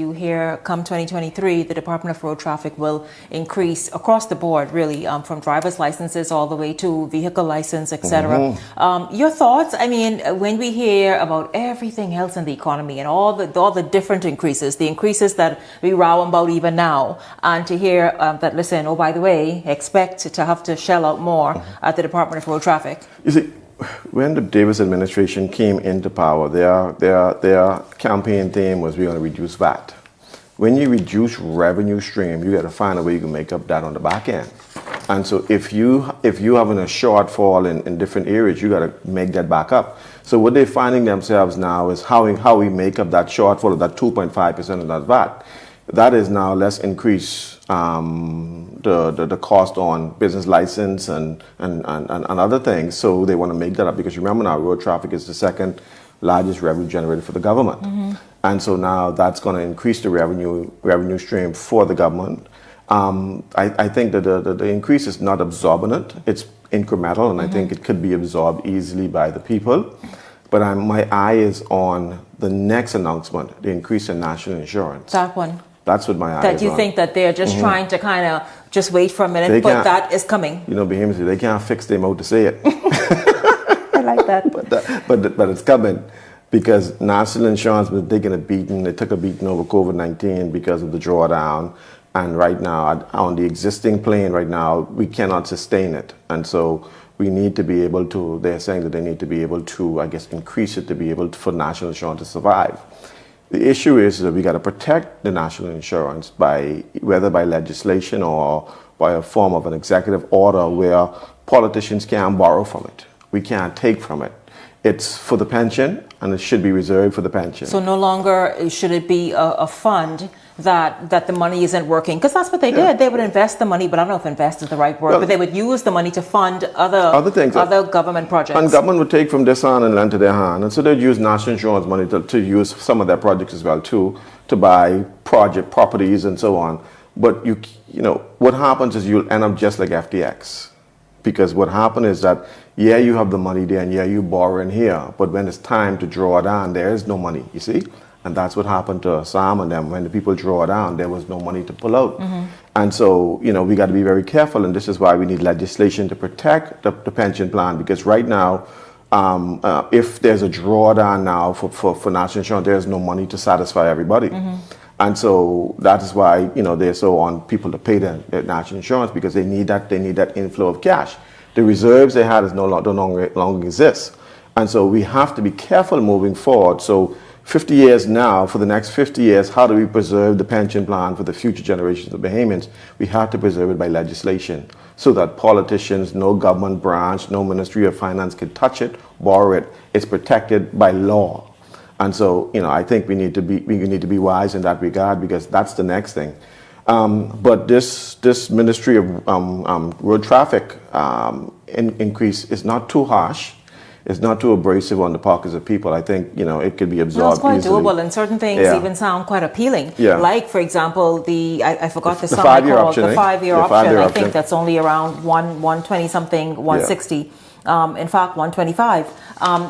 You hear come 2023, the Department of Road Traffic will increase across the board, really, from driver's licenses all the way to vehicle license, etc. Your thoughts? I mean, when we hear about everything else in the economy and all the different increases, the increases that we row about even now, and to hear that, listen, oh, by the way, expect to have to shell out more at the Department of Road Traffic. You see, when the Davis administration came into power, their campaign theme was we're going to reduce VAT. When you reduce revenue stream, you got to find a way you can make up that on the back end. And so if you having a shortfall in different areas, you got to make that back up. So what they're finding themselves now is how we make up that shortfall of that 2.5% of that VAT. That is now let's increase the cost on business license and other things. So they want to make that up because remember now road traffic is the second largest revenue generator for the government. And so now that's going to increase the revenue stream for the government. I think that the increase is not absorbent. It's incremental, and I think it could be absorbed easily by the people. But my eye is on the next announcement, the increase in national insurance. That one. That's what my eye is That you on. think that they're just trying to kind of just wait for a minute, but that is coming. You know, behemoths, they can't fix their mouth to say it. I like that. But it's coming because national insurance was taking a beating. They took a beating over COVID-19 because of the drawdown. And right now, on the existing plane right now, we cannot sustain it. And so we need to be able to, they're saying that they need to be able to, I guess, increase it to be able to, for national insurance to survive. The issue is that we got to protect the national insurance by whether by legislation or by a form of an executive order where politicians can't borrow from it. We can't take from it. It's for the pension, and it should be reserved for the pension. So no longer should it be a fund that the money isn't working, because that's what they did. They would invest the money, but I don't know if invest is the right word, but they would use the money to fund other things, other government projects. And government would take from this hand and lend to their hand, and so they'd use national insurance money to use some of their projects as well too, to buy project properties and so on. But you know what happens is you'll end up just like FTX. Because what happened is that, yeah, you have the money there and yeah, you borrow in here, but when it's time to draw down, there is no money, you see? And that's what happened to Sam and them. When the people draw down, there was no money to pull out. And so, you know, we got to be very careful, and this is why we need legislation to protect the pension plan, because right now, if there's a drawdown now for national insurance, there's no money to satisfy everybody. And so that is why, you know, they're so on people to pay their national insurance, because they need that inflow of cash. The reserves they had is no longer exist. And so we have to be careful moving forward. So 50 years now, for the next 50 years, how do we preserve the pension plan for the future generations of Bahamians? We have to preserve it by legislation so that politicians, no government branch, no Ministry of Finance can touch it, borrow it. It's protected by law. And so, you know, I think we need to be wise in that regard, because that's the next thing. But this Ministry of Road Traffic increase is not too harsh. It's not too abrasive on the pockets of people. I think, you know, it could be absorbed easily. It's quite doable, and certain things even sound quite appealing. Like, for example, I forgot the sum five-year called, option, the 5-year option. I think that's only around 120 something, 160. In fact, 125.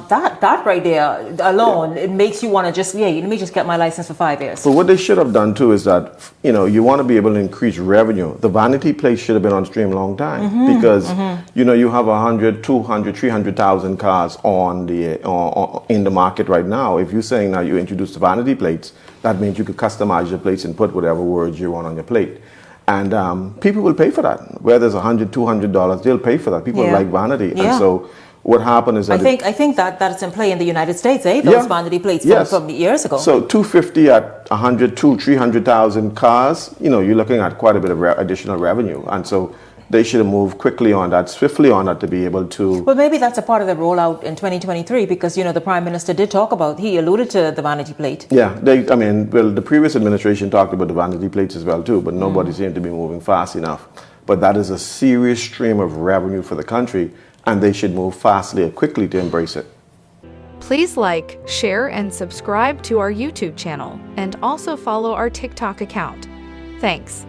That right there alone, it makes you want to just, let me just get my license for 5 years. But what they should have done too is that, you know, you want to be able to increase revenue. The vanity plate should have been on stream a long time, because, you know, you have 100, 200, 300,000 cars in the market right now. If you're saying now you introduce the vanity plates, that means you could customize your plates and put whatever words you want on your plate. And people will pay for that. Where there's $100, $200, they'll pay for that. People like vanity. And so what happened is that I think that's in play in the United States, those vanity plates from years ago. So 250 at 100, 300,000 cars, you know, you're looking at quite a bit of additional revenue. And so they should have moved quickly on that, swiftly on that, to be able to... Well, maybe that's a part of the rollout in 2023, because, you know, the Prime Minister did talk about, he alluded to the vanity plate. Yeah, the previous administration talked about the vanity plates as well too, but nobody seemed to be moving fast enough. But that is a serious stream of revenue for the country, and they should move fastly and quickly to embrace it. Please like, share, and subscribe to our YouTube channel, and also follow our TikTok account. Thanks.